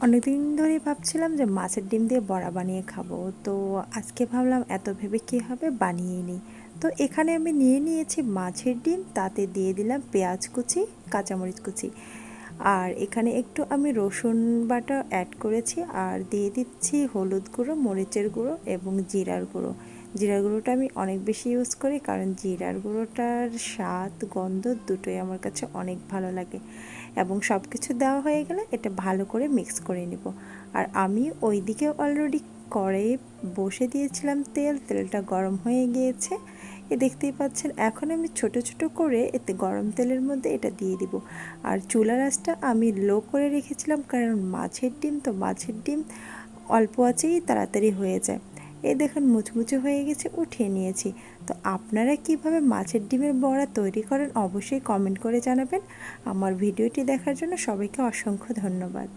অনেকদিন ধরেই ভাবছিলাম যে মাছের ডিম দিয়ে বড়া বানিয়ে খাবো। তো আজকে ভাবলাম এত ভেবে কী হবে, বানিয়ে নিই। তো এখানে আমি নিয়ে নিয়েছি মাছের ডিম, তাতে দিয়ে দিলাম পেঁয়াজ কুচি, কাঁচামরিচ কুচি, আর এখানে একটু আমি রসুন বাটা অ্যাড করেছি, আর দিয়ে দিচ্ছি হলুদ গুঁড়ো, মরিচের গুঁড়ো এবং জিরার গুঁড়ো। জিরার গুঁড়োটা আমি অনেক বেশি ইউজ করি, কারণ জিরার গুঁড়োটার স্বাদ গন্ধ দুটোই আমার কাছে অনেক ভালো লাগে। এবং সব কিছু দেওয়া হয়ে গেলে এটা ভালো করে মিক্স করে নিব। আর আমি ওইদিকে অলরেডি কড়াইয়ে বসে দিয়েছিলাম তেলটা গরম হয়ে গিয়েছে, দেখতেই পাচ্ছেন। এখন আমি ছোট ছোট করে এতে গরম তেলের মধ্যে এটা দিয়ে দিব। আর চুলার আঁচটা আমি লো করে রেখেছিলাম, কারণ মাছের ডিম তো, মাছের ডিম অল্প আঁচেই তাড়াতাড়ি হয়ে যায়। এই দেখুন মুচমুচে হয়ে গেছে, উঠিয়ে নিয়েছি। তো আপনারা কিভাবে মাছের ডিমের বড়া তৈরি করেন অবশ্যই কমেন্ট করে জানাবেন। আমার ভিডিওটি দেখার জন্য সবাইকে অসংখ্য ধন্যবাদ।